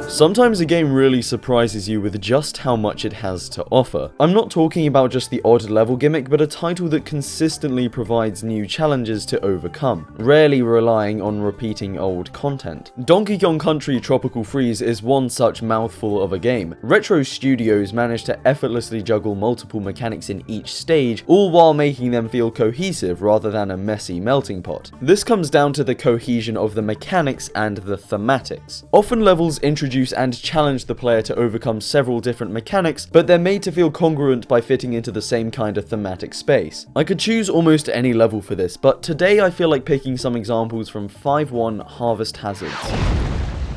Sometimes a game really surprises you with just how much it has to offer. I'm not talking about just the odd level gimmick, but a title that consistently provides new challenges to overcome, rarely relying on repeating old content. Donkey Kong Country Tropical Freeze is one such mouthful of a game. Retro Studios managed to effortlessly juggle multiple mechanics in each stage, all while making them feel cohesive rather than a messy melting pot. This comes down to the cohesion of the mechanics and the thematics. Often levels introduce and challenge the player to overcome several different mechanics, but they're made to feel congruent by fitting into the same kind of thematic space. I could choose almost any level for this, but today I feel like picking some examples from 5.1 Harvest Hazards.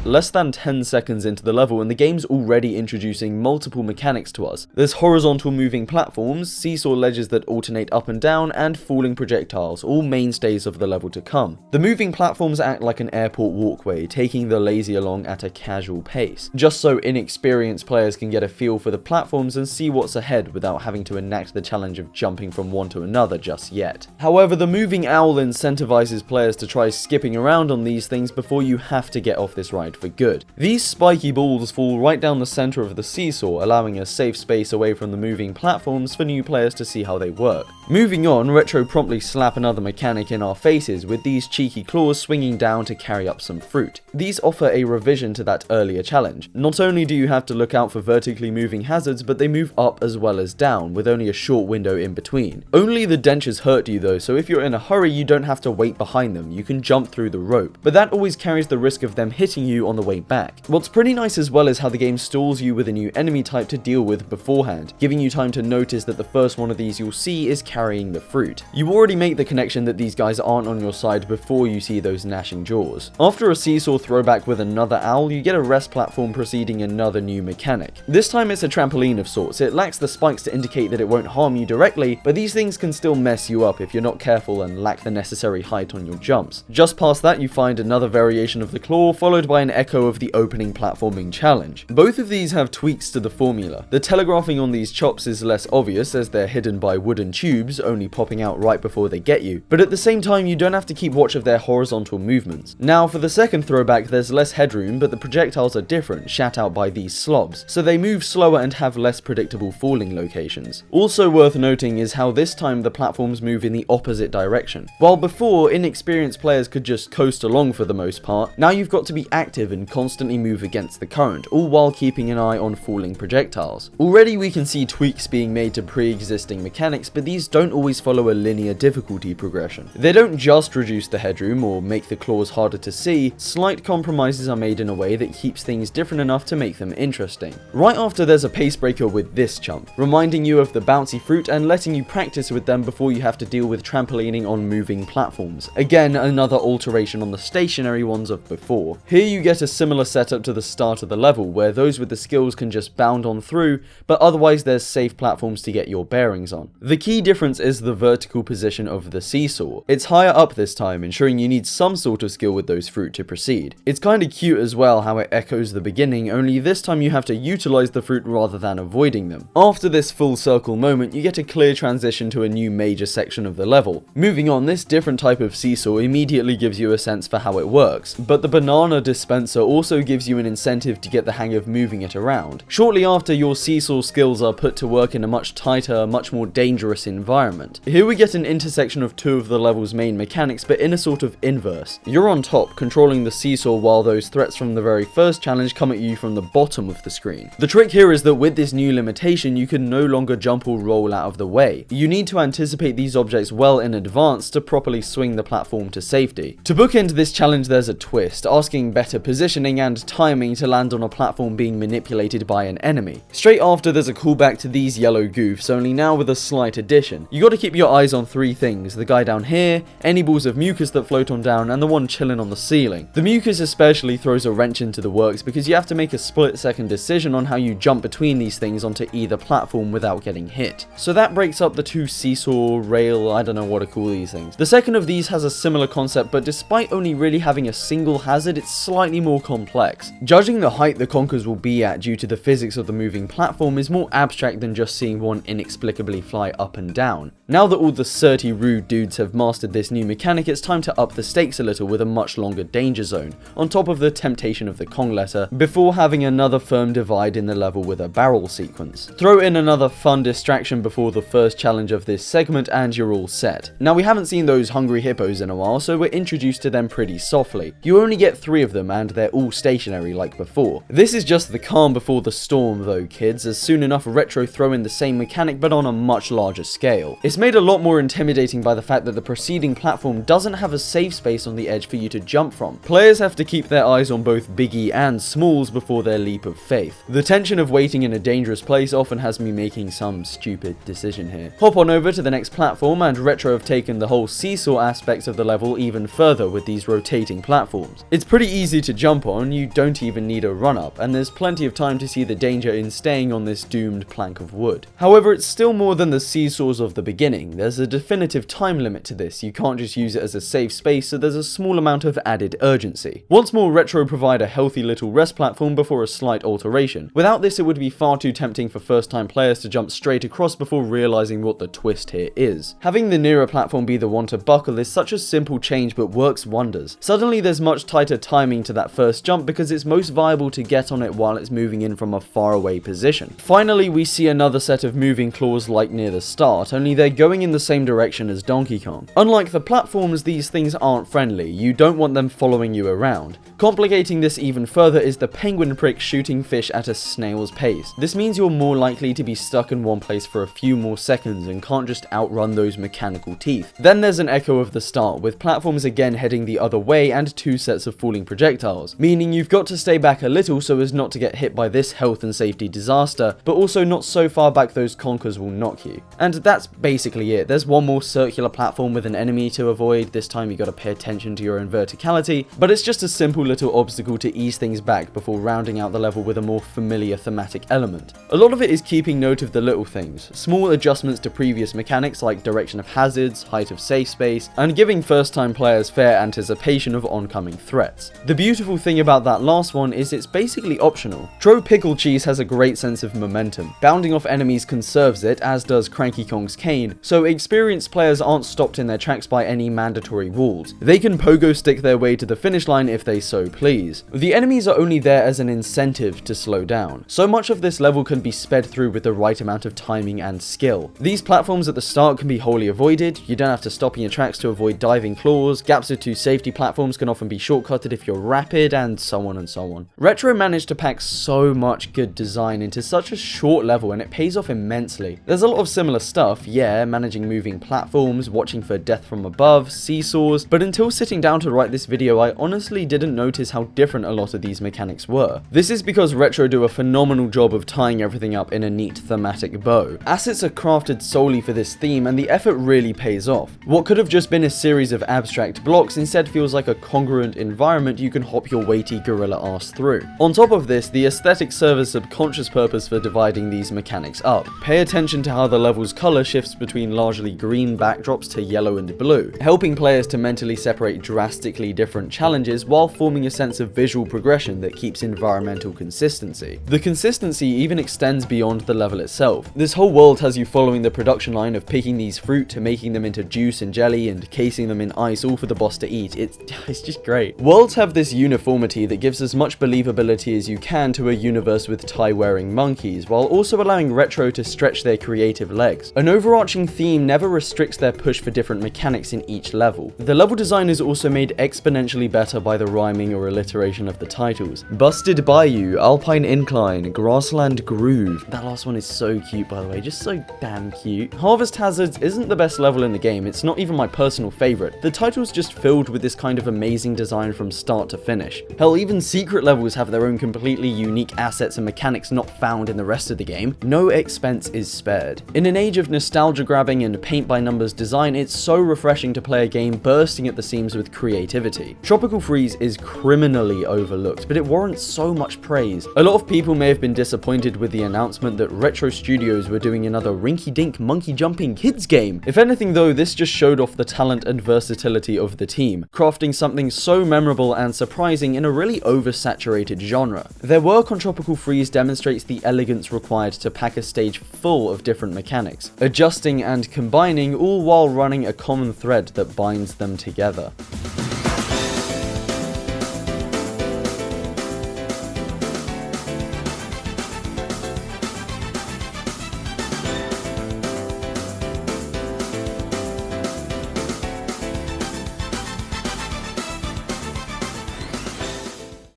Less than 10 seconds into the level and the game's already introducing multiple mechanics to us. There's horizontal moving platforms, seesaw ledges that alternate up and down, and falling projectiles, all mainstays of the level to come. The moving platforms act like an airport walkway, taking the lazy along at a casual pace, just so inexperienced players can get a feel for the platforms and see what's ahead without having to enact the challenge of jumping from one to another just yet. However, the moving owl incentivizes players to try skipping around on these things before you have to get off this ride for good. These spiky balls fall right down the center of the seesaw, allowing a safe space away from the moving platforms for new players to see how they work. Moving on, Retro promptly slap another mechanic in our faces with these cheeky claws swinging down to carry up some fruit. These offer a revision to that earlier challenge. Not only do you have to look out for vertically moving hazards, but they move up as well as down, with only a short window in between. Only the dentures hurt you though, so if you're in a hurry you don't have to wait behind them, you can jump through the rope, but that always carries the risk of them hitting you on the way back. What's pretty nice as well is how the game stalls you with a new enemy type to deal with beforehand, giving you time to notice that the first one of these you'll see is carrying the fruit. You already make the connection that these guys aren't on your side before you see those gnashing jaws. After a seesaw throwback with another owl, you get a rest platform preceding another new mechanic. This time it's a trampoline of sorts. It lacks the spikes to indicate that it won't harm you directly, but these things can still mess you up if you're not careful and lack the necessary height on your jumps. Just past that you find another variation of the claw, followed by an echo of the opening platforming challenge. Both of these have tweaks to the formula. The telegraphing on these chops is less obvious as they're hidden by wooden tubes, only popping out right before they get you, but at the same time you don't have to keep watch of their horizontal movements. Now for the second throwback there's less headroom, but the projectiles are different, shat out by these slobs, so they move slower and have less predictable falling locations. Also worth noting is how this time the platforms move in the opposite direction. While before, inexperienced players could just coast along for the most part, now you've got to be active and constantly move against the current, all while keeping an eye on falling projectiles. Already we can see tweaks being made to pre-existing mechanics, but these don't always follow a linear difficulty progression. They don't just reduce the headroom or make the claws harder to see, slight compromises are made in a way that keeps things different enough to make them interesting. Right after there's a pace breaker with this chump, reminding you of the bouncy fruit and letting you practice with them before you have to deal with trampolining on moving platforms. Again, another alteration on the stationary ones of before. Here you get a similar setup to the start of the level, where those with the skills can just bound on through, but otherwise there's safe platforms to get your bearings on. The key difference is the vertical position of the seesaw. It's higher up this time, ensuring you need some sort of skill with those fruit to proceed. It's kinda cute as well how it echoes the beginning, only this time you have to utilize the fruit rather than avoiding them. After this full circle moment, you get a clear transition to a new major section of the level. Moving on, this different type of seesaw immediately gives you a sense for how it works, but the banana dispenser also gives you an incentive to get the hang of moving it around. Shortly after, your seesaw skills are put to work in a much tighter, much more dangerous environment. Here we get an intersection of two of the level's main mechanics, but in a sort of inverse. You're on top, controlling the seesaw, while those threats from the very first challenge come at you from the bottom of the screen. The trick here is that with this new limitation, you can no longer jump or roll out of the way. You need to anticipate these objects well in advance to properly swing the platform to safety. To bookend this challenge, there's a twist, asking better positioning and timing to land on a platform being manipulated by an enemy. Straight after, there's a callback to these yellow goofs, only now with a slight addition. You gotta keep your eyes on three things: the guy down here, any balls of mucus that float on down, and the one chilling on the ceiling. The mucus especially throws a wrench into the works because you have to make a split-second decision on how you jump between these things onto either platform without getting hit. So that breaks up the two seesaw, rail, I don't know what to call these things. The second of these has a similar concept, but despite only really having a single hazard, it's slightly slightly more complex. Judging the height the conkers will be at due to the physics of the moving platform is more abstract than just seeing one inexplicably fly up and down. Now that all the 30 rude dudes have mastered this new mechanic, it's time to up the stakes a little with a much longer danger zone, on top of the temptation of the Kong letter, before having another firm divide in the level with a barrel sequence. Throw in another fun distraction before the first challenge of this segment and you're all set. Now we haven't seen those hungry hippos in a while, so we're introduced to them pretty softly. You only get 3 of them and they're all stationary like before. This is just the calm before the storm though, kids, as soon enough Retro throw in the same mechanic but on a much larger scale. It's made a lot more intimidating by the fact that the preceding platform doesn't have a safe space on the edge for you to jump from. Players have to keep their eyes on both Biggie and Smalls before their leap of faith. The tension of waiting in a dangerous place often has me making some stupid decision here. Hop on over to the next platform, and Retro have taken the whole seesaw aspect of the level even further with these rotating platforms. It's pretty easy to jump on, you don't even need a run up, and there's plenty of time to see the danger in staying on this doomed plank of wood. However, it's still more than the seesaws of the beginning. There's a definitive time limit to this, you can't just use it as a safe space, so there's a small amount of added urgency. Once more, Retro provide a healthy little rest platform before a slight alteration. Without this, it would be far too tempting for first time players to jump straight across before realizing what the twist here is. Having the nearer platform be the one to buckle is such a simple change but works wonders. Suddenly there's much tighter timing to that first jump because it's most viable to get on it while it's moving in from a far away position. Finally, we see another set of moving claws like near the start, only they're going in the same direction as Donkey Kong. Unlike the platforms, these things aren't friendly, you don't want them following you around. Complicating this even further is the penguin prick shooting fish at a snail's pace. This means you're more likely to be stuck in one place for a few more seconds and can't just outrun those mechanical teeth. Then there's an echo of the start, with platforms again heading the other way and 2 sets of falling projectiles, meaning you've got to stay back a little so as not to get hit by this health and safety disaster, but also not so far back those conkers will knock you. And that's basically it. There's one more circular platform with an enemy to avoid. This time you gotta pay attention to your own verticality, but it's just a simple little obstacle to ease things back before rounding out the level with a more familiar thematic element. A lot of it is keeping note of the little things, small adjustments to previous mechanics like direction of hazards, height of safe space, and giving first time players fair anticipation of oncoming threats. The beautiful thing about that last one is it's basically optional. Tro Pickle Cheese has a great sense of momentum. Bounding off enemies conserves it, as does Cranky Kong's cane, so experienced players aren't stopped in their tracks by any mandatory walls. They can pogo stick their way to the finish line if they so please. The enemies are only there as an incentive to slow down. So much of this level can be sped through with the right amount of timing and skill. These platforms at the start can be wholly avoided, you don't have to stop in your tracks to avoid diving claws, gaps of 2 safety platforms can often be shortcutted if you're rapid, and so on and so on. Retro managed to pack so much good design into such a short level, and it pays off immensely. There's a lot of similar stuff, yeah, managing moving platforms, watching for death from above, seesaws, but until sitting down to write this video I honestly didn't notice how different a lot of these mechanics were. This is because Retro do a phenomenal job of tying everything up in a neat thematic bow. Assets are crafted solely for this theme and the effort really pays off. What could have just been a series of abstract blocks instead feels like a congruent environment you can hop your weighty gorilla ass through. On top of this, the aesthetic serves a subconscious purpose for dividing these mechanics up. Pay attention to how the level's color shifts between largely green backdrops to yellow and blue, helping players to mentally separate drastically different challenges while forming a sense of visual progression that keeps environmental consistency. The consistency even extends beyond the level itself. This whole world has you following the production line of picking these fruit to making them into juice and jelly and casing them in ice, all for the boss to eat. It's just great. Worlds have this uniformity that gives as much believability as you can to a universe with tie-wearing monkeys, while also allowing Retro to stretch their creative legs. An overarching theme never restricts their push for different mechanics in each level. The level design is also made exponentially better by the rhyming or alliteration of the titles. Busted Bayou, Alpine Incline, Grassland Groove. That last one is so cute, by the way, just so damn cute. Harvest Hazards isn't the best level in the game, it's not even my personal favorite. The title's just filled with this kind of amazing design from start to finish. Hell, even secret levels have their own completely unique assets and mechanics not found in the rest of the game. No expense is spared. In an age of nostalgia grabbing and paint by numbers design, it's so refreshing to play a game bursting at the seams with creativity. Tropical Freeze is criminally overlooked, but it warrants so much praise. A lot of people may have been disappointed with the announcement that Retro Studios were doing another rinky-dink monkey jumping kids game. If anything though, this just showed off the talent and versatility of the team, crafting something so memorable and surprising surprising in a really oversaturated genre. Their work on Tropical Freeze demonstrates the elegance required to pack a stage full of different mechanics, adjusting and combining all while running a common thread that binds them together.